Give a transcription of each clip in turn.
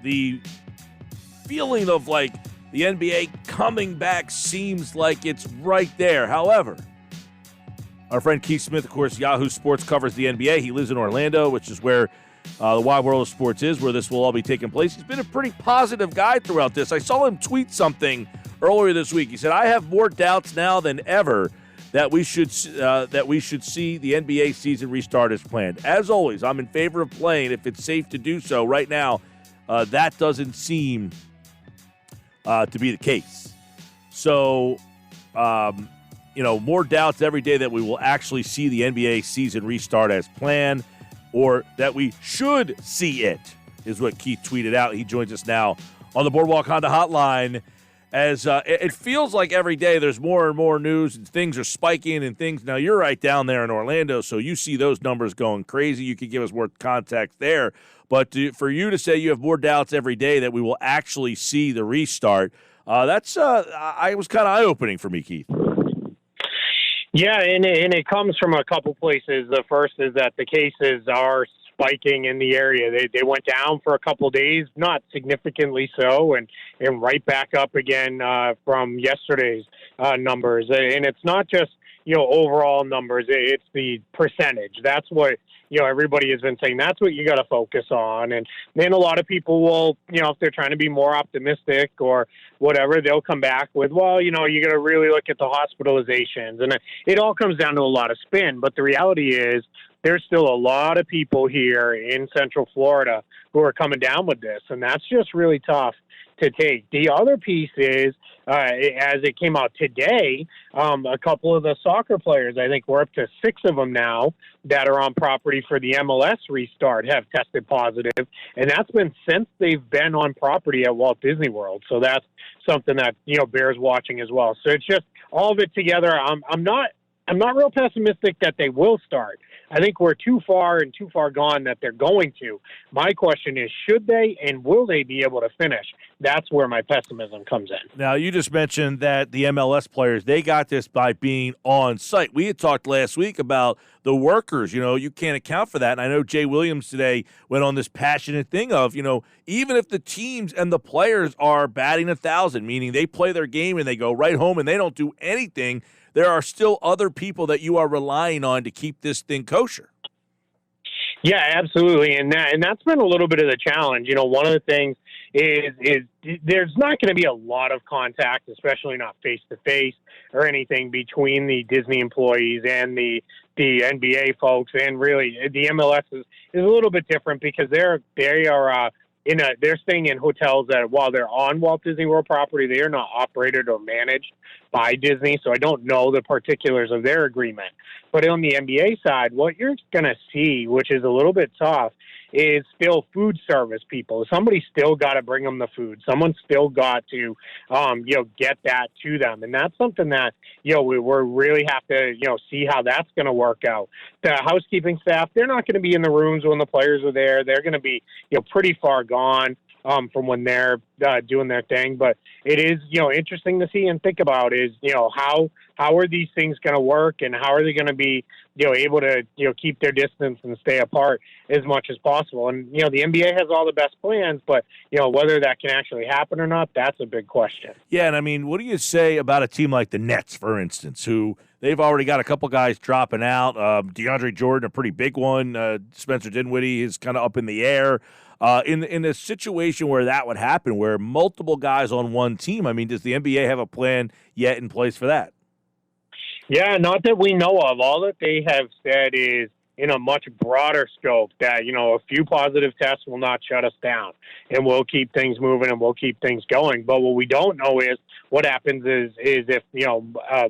the feeling of like the NBA coming back seems like it's right there. However, our friend Keith Smith, of course, Yahoo Sports covers the NBA. He lives in Orlando, which is where the wide world of sports is, where this will all be taking place. He's been a pretty positive guy throughout this. I saw him tweet something earlier this week. He said, I have more doubts now than ever that we should see the NBA season restart as planned. As always, I'm in favor of playing if it's safe to do so. Right now, that doesn't seem to be the case. So, more doubts every day that we will actually see the NBA season restart as planned, or that we should see it, is what Keith tweeted out. He joins us now on the Boardwalk Honda Hotline. As it feels like every day there's more and more news and things are spiking and things. Now, you're right down there in Orlando, so you see those numbers going crazy. You could give us more context there. But for you to say you have more doubts every day that we will actually see the restart, that's it was kind of eye-opening for me, Keith. Yeah, and it comes from a couple places. The first is that the cases are spiking in the area. They went down for a couple of days, not significantly so, and right back up again from yesterday's numbers. And it's not just, overall numbers. It's the percentage. That's what, everybody has been saying. That's what you got to focus on. And then a lot of people will, if they're trying to be more optimistic or whatever, they'll come back with, well, you got to really look at the hospitalizations. And it all comes down to a lot of spin. But the reality is, there's still a lot of people here in Central Florida who are coming down with this, and that's just really tough to take. The other piece is, as it came out today, a couple of the soccer players, I think we're up to 6 of them now, that are on property for the MLS restart have tested positive, and that's been since they've been on property at Walt Disney World. So that's something that, bears watching as well. So it's just all of it together. I'm not real pessimistic that they will start. I think we're too far gone that they're going to. My question is, should they and will they be able to finish? That's where my pessimism comes in. Now, you just mentioned that the MLS players, they got this by being on site. We had talked last week about the workers. You can't account for that. And I know Jay Williams today went on this passionate thing of, even if the teams and the players are batting 1,000, meaning they play their game and they go right home and they don't do anything, there are still other people that you are relying on to keep this thing kosher. Yeah, absolutely. And that's been a little bit of the challenge. One of the things is there's not going to be a lot of contact, especially not face-to-face or anything, between the Disney employees and the NBA folks. And really, the MLS is a little bit different because they're staying in hotels that, while they're on Walt Disney World property, they are not operated or managed by Disney. So I don't know the particulars of their agreement. But on the NBA side, what you're going to see, which is a little bit tough, is still food service people. Somebody's still got to bring them the food. Someone's still got to, get that to them. And that's something that, we really have to, see how that's going to work out. The housekeeping staff, they're not going to be in the rooms when the players are there. They're going to be, pretty far gone from when they're doing their thing. But it is, interesting to see and think about is, how are these things going to work and how are they going to be, able to, keep their distance and stay apart as much as possible. And, the NBA has all the best plans, but, whether that can actually happen or not, that's a big question. Yeah, and I mean, what do you say about a team like the Nets, for instance, who they've already got a couple guys dropping out? DeAndre Jordan, a pretty big one. Spencer Dinwiddie is kind of up in the air. In a situation where that would happen, where multiple guys on one team, I mean, does the NBA have a plan yet in place for that? Yeah, not that we know of. All that they have said is, in a much broader scope, that, a few positive tests will not shut us down, and we'll keep things moving and we'll keep things going. But what we don't know is what happens is if,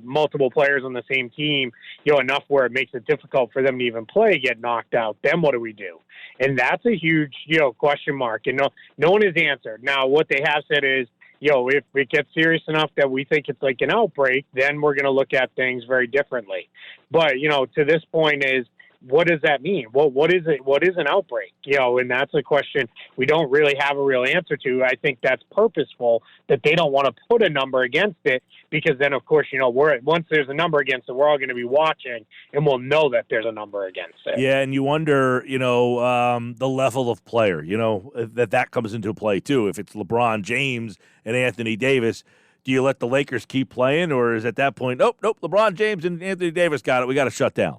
multiple players on the same team, enough where it makes it difficult for them to even play, get knocked out, then what do we do? And that's a huge, question mark. And no one has answered. Now, what they have said is, if it gets serious enough that we think it's like an outbreak, then we're going to look at things very differently. But, to this point is, what does that mean? What is it? What is an outbreak? And that's a question we don't really have a real answer to. I think that's purposeful, that they don't want to put a number against it, because then, of course, once there's a number against it, we're all going to be watching, and we'll know that there's a number against it. Yeah, and you wonder, the level of player, that comes into play too. If it's LeBron James and Anthony Davis, do you let the Lakers keep playing, or is at that point, nope, LeBron James and Anthony Davis got it, we got to shut down?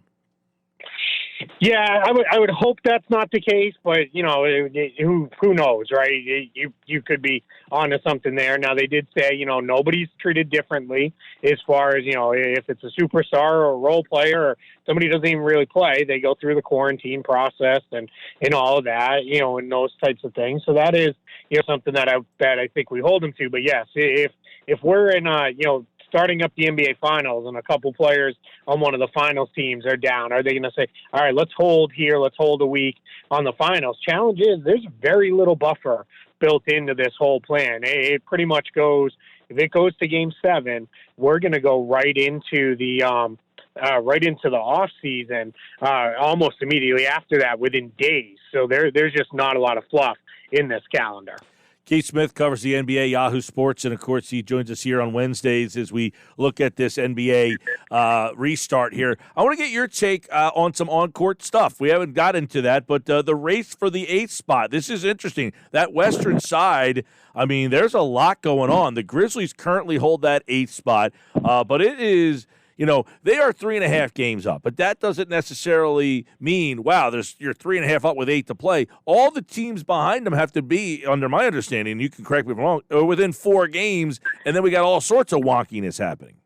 Yeah, I would hope that's not the case, but who knows, right? You could be onto something there. Now, they did say nobody's treated differently as far as if it's a superstar or a role player or somebody doesn't even really play, they go through the quarantine process and all of that, and those types of things. So that is something that I think we hold them to. But yes, if we're in starting up the NBA Finals and a couple players on one of the finals teams are down, are they going to say, all right, let's hold a week on the finals? Challenge is there's very little buffer built into this whole plan. It pretty much goes, if it goes to Game 7, we're going to go right into the off season, almost immediately after that, within days. So there's just not a lot of fluff in this calendar. Keith Smith covers the NBA, Yahoo Sports, and, of course, he joins us here on Wednesdays as we look at this NBA restart here. I want to get your take on some on-court stuff. We haven't got into that, but the race for the 8th spot, this is interesting. That western side, there's a lot going on. The Grizzlies currently hold that 8th spot, but it is – they are 3.5 games up, but that doesn't necessarily mean, wow, you're 3.5 up with 8 to play. All the teams behind them have to be, under my understanding, you can correct me if I'm wrong, within 4 games, and then we got all sorts of wonkiness happening.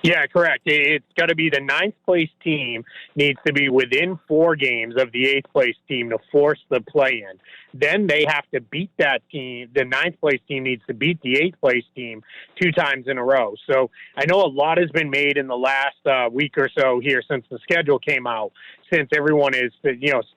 Yeah, correct. It's got to be the 9th place team needs to be within 4 games of the 8th place team to force the play-in. Then they have to beat that team. The 9th place team needs to beat the 8th place team 2 times in a row. So I know a lot has been made in the last week or so here since the schedule came out, since everyone is,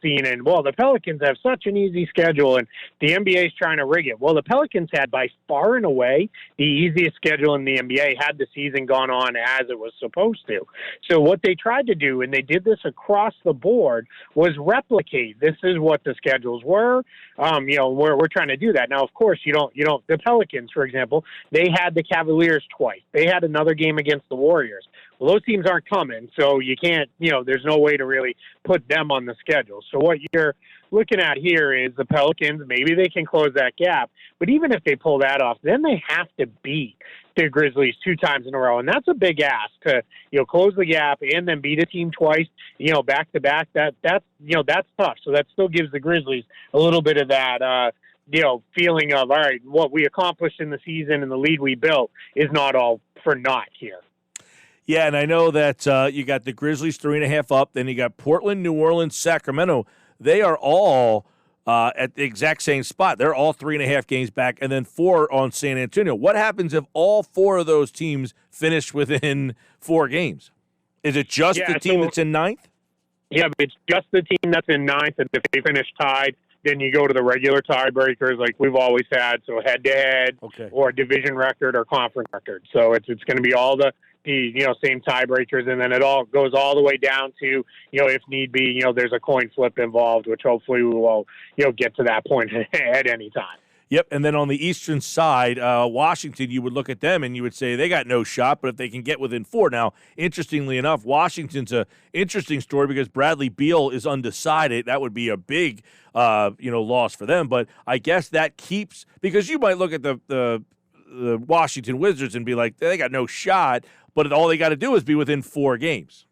seeing, and, well, the Pelicans have such an easy schedule, and the NBA is trying to rig it. Well, the Pelicans had by far and away the easiest schedule in the NBA had the season gone on as it was supposed to. So what they tried to do, and they did this across the board, was replicate. This is what the schedules were. We're trying to do that. Now, of course, the Pelicans, for example, they had the Cavaliers twice. They had another game against the Warriors. Well, those teams aren't coming, so you can't, there's no way to really put them on the schedule. So what you're looking at here is the Pelicans, maybe they can close that gap, but even if they pull that off, then they have to beat the Grizzlies 2 times in a row, and that's a big ask to, close the gap and then beat a team twice, back to back. That's tough. So that still gives the Grizzlies a little bit of that, feeling of, all right, what we accomplished in the season and the lead we built is not all for naught here. Yeah, and I know that you got the Grizzlies 3.5 up, then you got Portland, New Orleans, Sacramento. They are all at the exact same spot. They're all 3.5 games back, and then 4 on San Antonio. What happens if all 4 of those teams finish within 4 games? Is it just the team that's in 9th? Yeah, but it's just the team that's in 9th, and if they finish tied, then you go to the regular tiebreakers like we've always had, so head-to-head, or division record or conference record. So it's going to be all the same tiebreakers, and then it all goes all the way down to, if need be, there's a coin flip involved, which hopefully we will, get to that point at any time. Yep, and then on the eastern side, Washington, you would look at them and you would say they got no shot, but if they can get within 4. Now, interestingly enough, Washington's a interesting story because Bradley Beal is undecided. That would be a big, loss for them. But I guess that keeps – because you might look at the Washington Wizards and be like, they got no shot, but all they got to do is be within 4 games.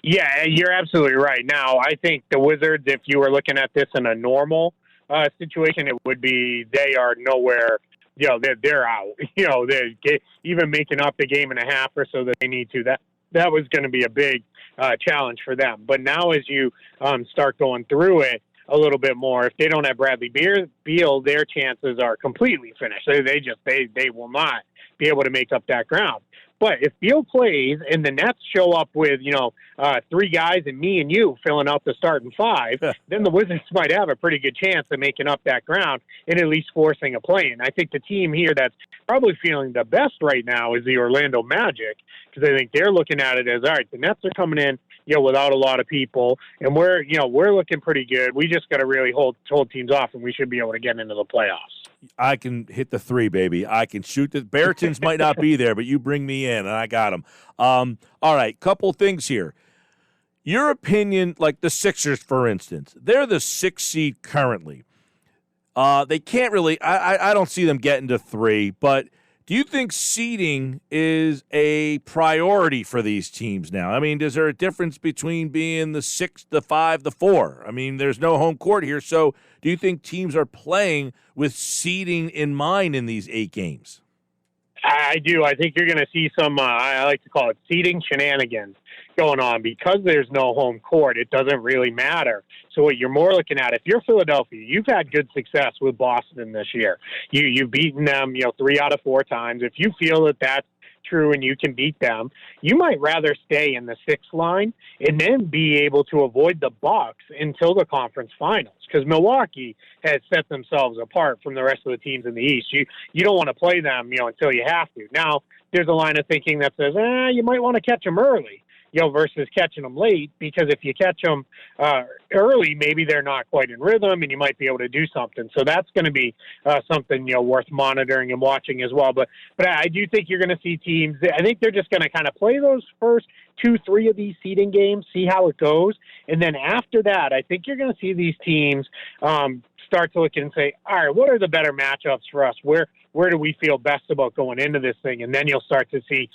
Yeah, you're absolutely right. Now, I think the Wizards, if you were looking at this in a normal situation, it would be they are nowhere. They're out. They even making up the game and a half or so that they need to. That was going to be a big challenge for them. But now, as you start going through it a little bit more, if they don't have Bradley Beal, their chances are completely finished. They will not be able to make up that ground. But if Beal plays and the Nets show up with, 3 guys and me and you filling out the starting 5, then the Wizards might have a pretty good chance of making up that ground and at least forcing a play-in. I think the team here that's probably feeling the best right now is the Orlando Magic, because I think they're looking at it as, all right, the Nets are coming in, without a lot of people, and we're looking pretty good. We just got to really hold teams off, and we should be able to get into the playoffs. I can hit the three, baby. I can shoot the Beartons might not be there, but you bring me in, and I got them. All right, couple things here. Your opinion, like the Sixers, for instance, they're the 6th seed currently. They can't really. I don't see them getting to 3, but do you think seeding is a priority for these teams now? I mean, is there a difference between being the 6, the 5, the 4? I mean, there's no home court here. So do you think teams are playing with seeding in mind in these 8 games? I do. I think you're going to see some, I like to call it seeding shenanigans going on because there's no home court. It doesn't really matter. So what you're more looking at, if you're Philadelphia, you've had good success with Boston this year. You've beaten them, 3 out of 4 times. If you feel that that's true and you can beat them, you might rather stay in the 6th line and then be able to avoid the Bucks until the conference finals, because Milwaukee has set themselves apart from the rest of the teams in the East. You don't want to play them, until you have to. Now, there's a line of thinking that says, you might want to catch them early, versus catching them late, because if you catch them early, maybe they're not quite in rhythm and you might be able to do something. So that's going to be something, worth monitoring and watching as well. But I do think you're going to see teams, I think they're just going to kind of play those first 2-3 of these seeding games, see how it goes. And then after that, I think you're going to see these teams start to look and say, all right, what are the better matchups for us? Where do we feel best about going into this thing? And then you'll start to see,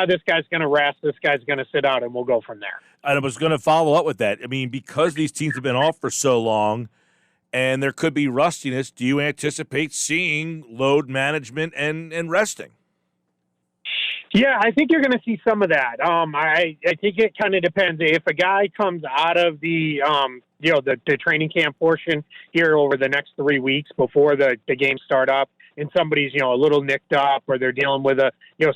this guy's going to rest, this guy's going to sit out, and we'll go from there. And I was going to follow up with that. I mean, because these teams have been off for so long and there could be rustiness, do you anticipate seeing load management and resting? Yeah, I think you're going to see some of that. I think it kind of depends. If a guy comes out of the the training camp portion here over the next 3 weeks before the games start up, and somebody's, a little nicked up or they're dealing with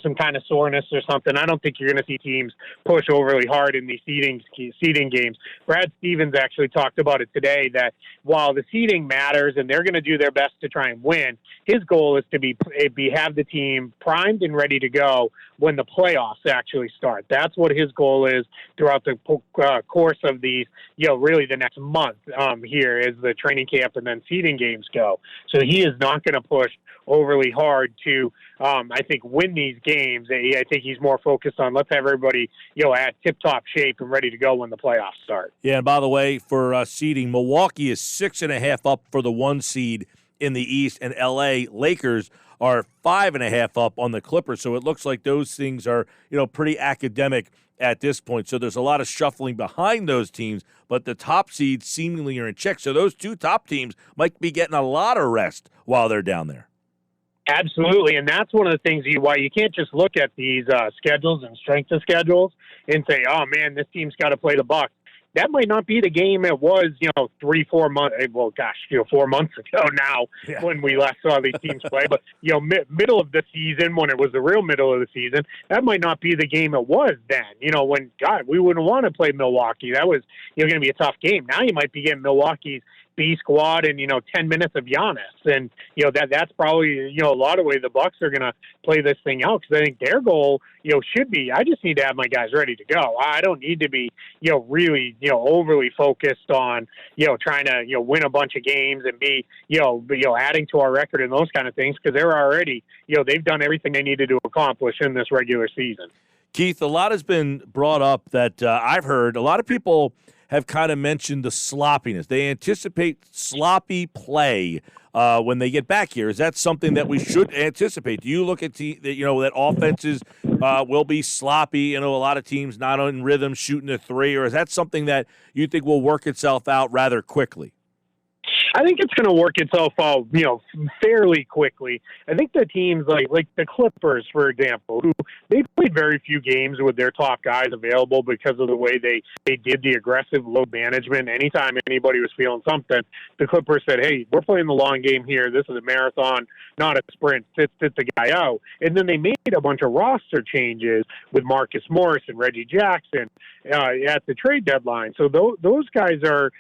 some kind of soreness or something, I don't think you're going to see teams push overly hard in these seeding games. Brad Stevens actually talked about it today, that while the seeding matters and they're going to do their best to try and win, his goal is to have the team primed and ready to go when the playoffs actually start. That's what his goal is throughout the course of these, really the next month here as the training camp and then seeding games go. So he is not going to push overly hard to, I think, win these games. I think he's more focused on let's have everybody, at tip-top shape and ready to go when the playoffs start. Yeah, and by the way, for seeding, Milwaukee is 6.5 up for the 1 seed in the East, and L.A. Lakers are 5.5 up on the Clippers. So it looks like those things are, pretty academic at this point. So there's a lot of shuffling behind those teams, but the top seeds seemingly are in check. So those 2 top teams might be getting a lot of rest while they're down there. Absolutely, and that's one of the things why you can't just look at these schedules and strength of schedules and say, oh, man, this team's got to play the Bucks. That might not be the game it was, 3-4 months. Well, gosh, 4 months ago now when we last saw these teams play. But middle of the season, when it was the real middle of the season, that might not be the game it was then. When we wouldn't want to play Milwaukee. That was going to be a tough game. Now you might be getting Milwaukee's B squad and 10 minutes of Giannis, and that's probably a lot of ways the Bucks are going to play this thing out, because I think their goal should be, I just need to have my guys ready to go. I don't need to be really overly focused on trying to win a bunch of games and be adding to our record and those kind of things, because they're already they've done everything they needed to accomplish in this regular season. Keith, a lot has been brought up that I've heard a lot of people have kind of mentioned the sloppiness. They anticipate sloppy play when they get back here. Is that something that we should anticipate? Do you look at that offenses will be sloppy? A lot of teams not in rhythm shooting a 3, or is that something that you think will work itself out rather quickly? I think it's going to work itself out, fairly quickly. I think the teams like the Clippers, for example, who they played very few games with their top guys available because of the way they did the aggressive load management. Anytime anybody was feeling something, the Clippers said, hey, we're playing the long game here. This is a marathon, not a sprint. Sit the guy out. And then they made a bunch of roster changes with Marcus Morris and Reggie Jackson at the trade deadline. So those guys are,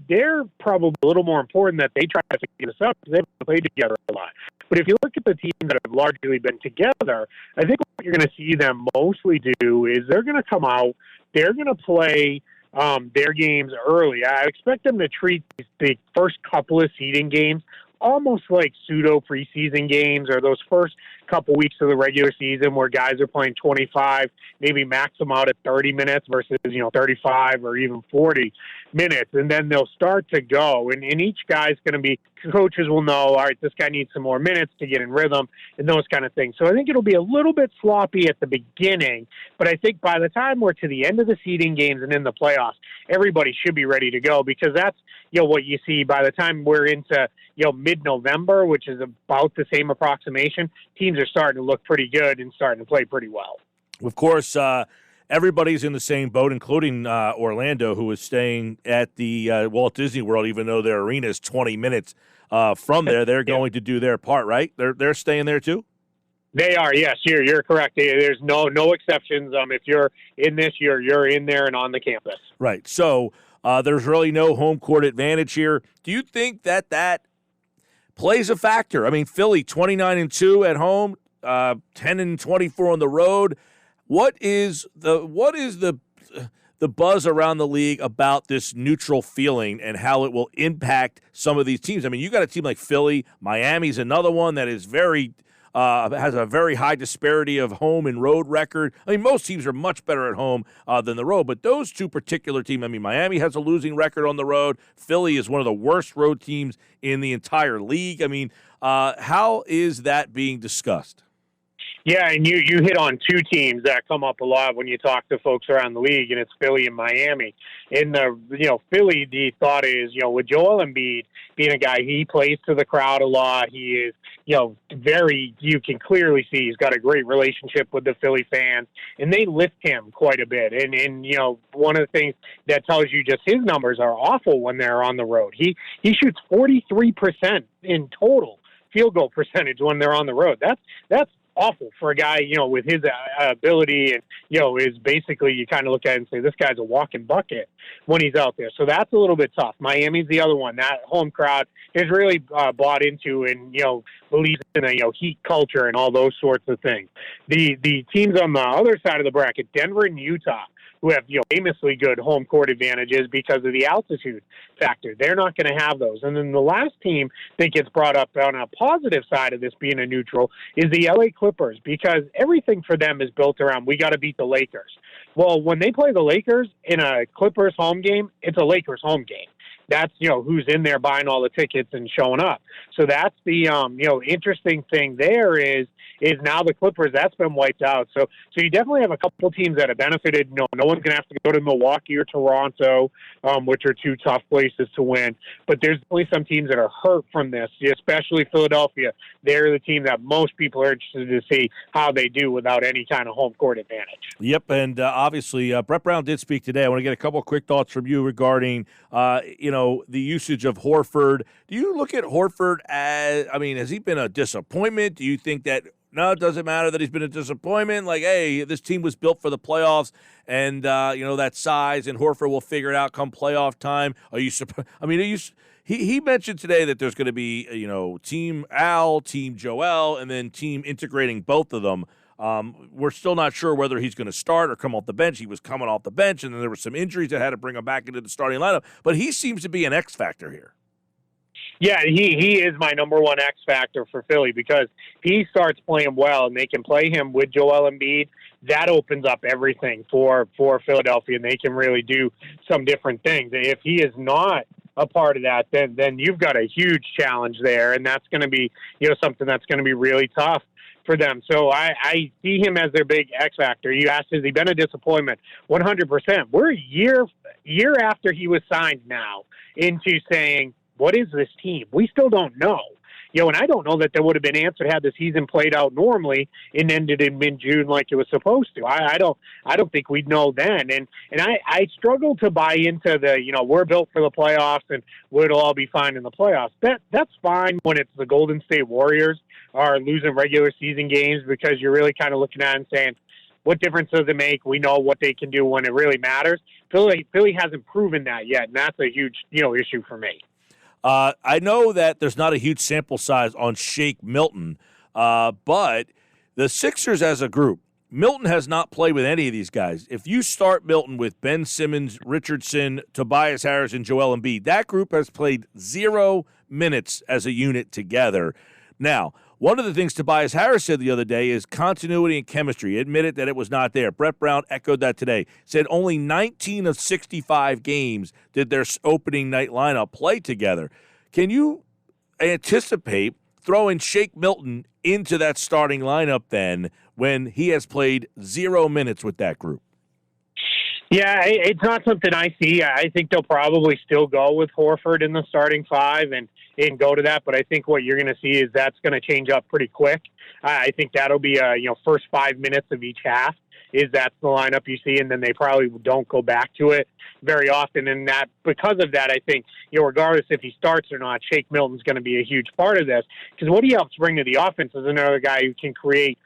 they're probably a little more important that they try to get us up because they've played together a lot. But if you look at the teams that have largely been together, I think what you're going to see them mostly do is they're going to come out they're going to play their games early. I expect them to treat the first couple of seeding games almost like pseudo preseason games, or those first couple weeks of the regular season where guys are playing 25, maybe max them out at 30 minutes versus, 35 or even 40 minutes. And then they'll start to go. And each guy's going to be, coaches will know, all right, this guy needs some more minutes to get in rhythm and those kind of things. So I think it'll be a little bit sloppy at the beginning, but I think by the time we're to the end of the seeding games and in the playoffs, everybody should be ready to go, because that's, what you see by the time we're into, mid-November, which is about the same approximation. Teams are starting to look pretty good and starting to play pretty well. Of course, everybody's in the same boat, including Orlando, who is staying at the Walt Disney World, even though their arena is 20 minutes from there. They're going to do their part, right? They're staying there too? They are, yes. You're correct. There's no exceptions. If you're in this, you're in there and on the campus. Right. So there's really no home court advantage here. Do you think that plays a factor? I mean, Philly 29-2 at home, 10-24 on the road. What is the buzz around the league about this neutral feeling and how it will impact some of these teams? I mean, you got a team like Philly, Miami's another one that is has a very high disparity of home and road record. I mean, most teams are much better at home than the road, but those two particular teams, I mean, Miami has a losing record on the road. Philly is one of the worst road teams in the entire league. I mean, how is that being discussed? Yeah, and you hit on two teams that come up a lot when you talk to folks around the league, and it's Philly and Miami. In Philly, the thought is, with Joel Embiid being a guy, he plays to the crowd a lot. He is, you can clearly see he's got a great relationship with the Philly fans, and they lift him quite a bit. And one of the things that tells you just his numbers are awful when they're on the road. He shoots 43% in total field goal percentage when they're on the road. That's awful for a guy, with his ability and, is basically, you kind of look at it and say, this guy's a walking bucket when he's out there. So that's a little bit tough. Miami's the other one. That home crowd is really bought into and, believes in a, heat culture and all those sorts of things. The teams on the other side of the bracket, Denver and Utah, who have, famously good home court advantages because of the altitude factor. They're not going to have those. And then the last team that gets brought up on a positive side of this being a neutral is the LA Clippers, because everything for them is built around, we got to beat the Lakers. Well, when they play the Lakers in a Clippers home game, it's a Lakers home game. That's, who's in there buying all the tickets and showing up. So that's the, interesting thing there is now the Clippers, that's been wiped out. So you definitely have a couple teams that have benefited. No one's going to have to go to Milwaukee or Toronto, which are two tough places to win. But there's definitely some teams that are hurt from this, especially Philadelphia. They're the team that most people are interested to see how they do without any kind of home court advantage. Yep, and obviously Brett Brown did speak today. I want to get a couple of quick thoughts from you regarding, the usage of Horford. Do you look at Horford as, has he been a disappointment? Do you think that, no, it doesn't matter that he's been a disappointment? Like, hey, this team was built for the playoffs, and, that size, and Horford will figure it out come playoff time. Are you surprised? He mentioned today that there's going to be, Team Al, Team Joel, and then team integrating both of them. We're still not sure whether he's going to start or come off the bench. He was coming off the bench, and then there were some injuries that had to bring him back into the starting lineup. But he seems to be an X factor here. Yeah, he is my number one X factor for Philly, because he starts playing well and they can play him with Joel Embiid. That opens up everything for Philadelphia, and they can really do some different things. If he is not a part of that, then you've got a huge challenge there, and that's going to be something that's going to be really tough for them. So I see him as their big X factor. You asked, has he been a disappointment? 100%. We're a year after he was signed now into saying, what is this team? We still don't know. And I don't know that there would have been answered had the season played out normally and ended in mid-June like it was supposed to. I don't think we'd know then. And I struggle to buy into the, we're built for the playoffs and it'll all be fine in the playoffs. That's fine when it's the Golden State Warriors are losing regular season games, because you're really kind of looking at it and saying, what difference does it make? We know what they can do when it really matters. Philly hasn't proven that yet, and that's a huge, issue for me. I know that there's not a huge sample size on Shake Milton, but the Sixers as a group, Milton has not played with any of these guys. If you start Milton with Ben Simmons, Richardson, Tobias Harris, and Joel Embiid, that group has played 0 minutes as a unit together. Now, one of the things Tobias Harris said the other day is continuity and chemistry. He admitted that it was not there. Brett Brown echoed that today. Said only 19 of 65 games did their opening night lineup play together. Can you anticipate throwing Shake Milton into that starting lineup then when he has played 0 minutes with that group? Yeah, it's not something I see. I think they'll probably still go with Horford in the starting five and go to that. But I think what you're going to see is that's going to change up pretty quick. I think that'll be first 5 minutes of each half is that's the lineup you see, and then they probably don't go back to it very often. And that because of that, I think regardless if he starts or not, Shake Milton's going to be a huge part of this because what he helps bring to the offense is another guy who can create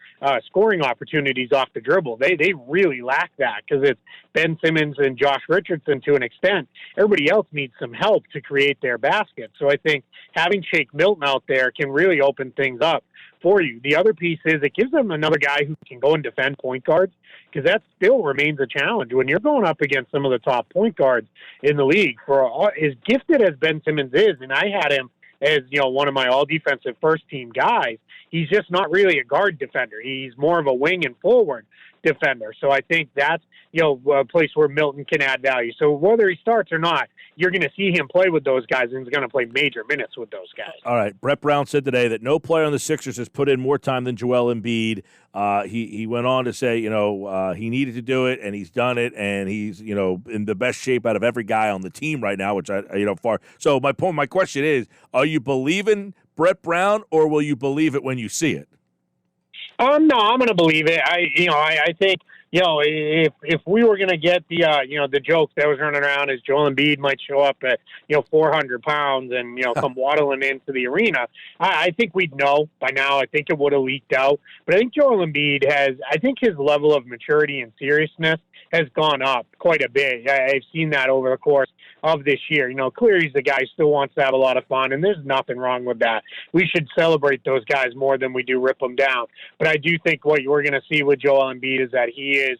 scoring opportunities off the dribble. They really lack that because it's Ben Simmons and Josh Richardson to an extent. Everybody else needs some help to create their basket. So I think having Shake Milton out there can really open things up for you. The other piece is it gives them another guy who can go and defend point guards because that still remains a challenge. When you're going up against some of the top point guards in the league, for as gifted as Ben Simmons is, and I had him as one of my all-defensive first-team guys, he's just not really a guard defender. He's more of a wing and forward defender. So I think that's a place where Milton can add value. So whether he starts or not, you're going to see him play with those guys, and he's going to play major minutes with those guys. All right. Brett Brown said today that no player on the Sixers has put in more time than Joel Embiid. He went on to say, he needed to do it, and he's done it, and he's, in the best shape out of every guy on the team right now, which far. So my question is, are you believing Brett Brown, or will you believe it when you see it? No, I'm going to believe it. I think, if we were going to get the joke that was running around is Joel Embiid might show up at, 400 pounds and, come waddling into the arena, I think we'd know by now. I think it would have leaked out. But I think Joel Embiid his level of maturity and seriousness has gone up quite a bit. I've seen that over the course of this year. Clearly he's the guy who still wants to have a lot of fun, and there's nothing wrong with that. We should celebrate those guys more than we do rip them down. But I do think what we're going to see with Joel Embiid is that he is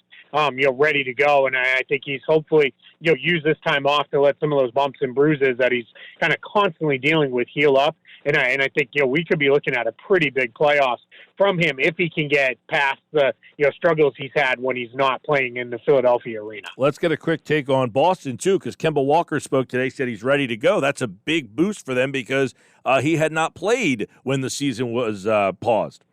ready to go, and I think he's hopefully use this time off to let some of those bumps and bruises that he's kind of constantly dealing with heal up. And I think we could be looking at a pretty big playoffs from him if he can get past the struggles he's had when he's not playing in the Philadelphia arena. Let's get a quick take on Boston too, because Kemba Walker spoke today, said he's ready to go. That's a big boost for them because he had not played when the season was paused.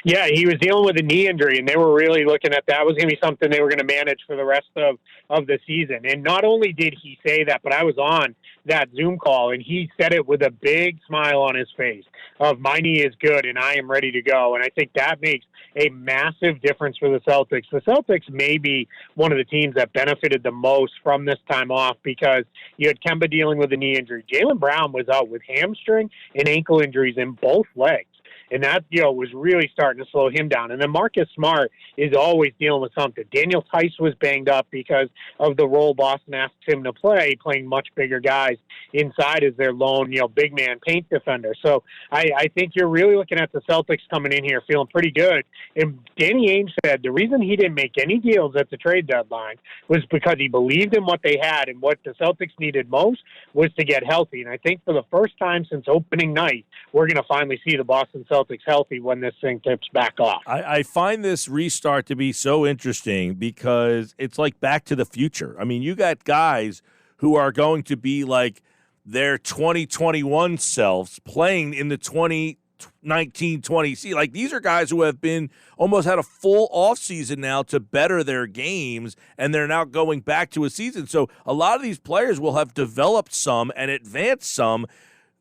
Yeah, he was dealing with a knee injury, and they were really looking at that was going to be something they were going to manage for the rest of the season. And not only did he say that, but I was on that Zoom call, and he said it with a big smile on his face of my knee is good, and I am ready to go. And I think that makes a massive difference for the Celtics. The Celtics may be one of the teams that benefited the most from this time off because you had Kemba dealing with a knee injury. Jaylen Brown was out with hamstring and ankle injuries in both legs. And that, was really starting to slow him down. And then Marcus Smart is always dealing with something. Daniel Tice was banged up because of the role Boston asked him to play, playing much bigger guys inside as their lone, big man paint defender. So I think you're really looking at the Celtics coming in here feeling pretty good. And Danny Ainge said the reason he didn't make any deals at the trade deadline was because he believed in what they had, and what the Celtics needed most was to get healthy. And I think for the first time since opening night, we're going to finally see the Boston Celtics healthy when this thing tips back off. I find this restart to be so interesting because it's like Back to the Future. I mean, you got guys who are going to be like their 2021 selves playing in the 2019-20 season. Like, these are guys who have been almost had a full offseason now to better their games, and they're now going back to a season. So a lot of these players will have developed some and advanced some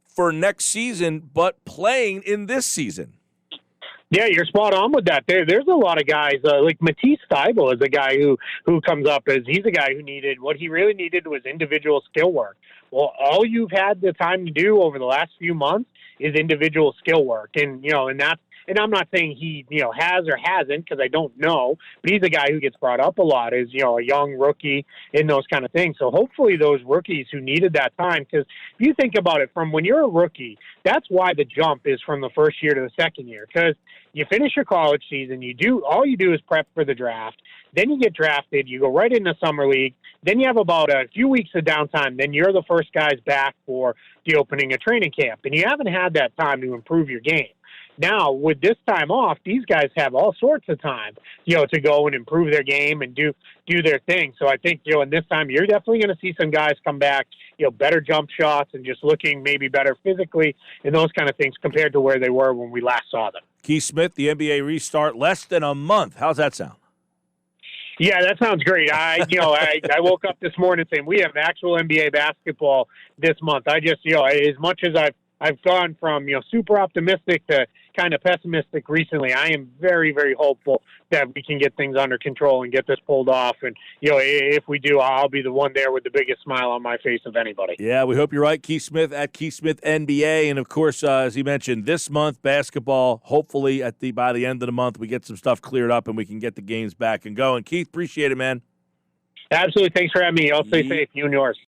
for next season, but playing in this season. Yeah, you're spot on with that. There's a lot of guys like Matisse Thybulle is a guy who comes up as he's a guy who needed what he really needed was individual skill work. Well, all you've had the time to do over the last few months is individual skill work, and and and I'm not saying he, has or hasn't, because I don't know, but he's a guy who gets brought up a lot as, a young rookie in those kind of things. So hopefully those rookies who needed that time, because if you think about it, from when you're a rookie, that's why the jump is from the first year to the second year, because you finish your college season, all you do is prep for the draft, then you get drafted, you go right into summer league, then you have about a few weeks of downtime, then you're the first guys back for the opening of training camp, and you haven't had that time to improve your game. Now, with this time off, these guys have all sorts of time, to go and improve their game and do their thing. So I think, in this time, you're definitely going to see some guys come back, better jump shots and just looking maybe better physically and those kind of things compared to where they were when we last saw them. Keith Smith, the NBA restart less than a month. How's that sound? Yeah, that sounds great. I woke up this morning saying we have actual NBA basketball this month. I just, as much as I've gone from, super optimistic to kind of pessimistic recently, I am very, very hopeful that we can get things under control and get this pulled off. And, if we do, I'll be the one there with the biggest smile on my face of anybody. Yeah, we hope you're right. Keith Smith at Keith Smith NBA. And, of course, as he mentioned, this month, basketball, hopefully by the end of the month, we get some stuff cleared up and we can get the games back and going. Keith, appreciate it, man. Absolutely. Thanks for having me. I'll stay safe. You and yours.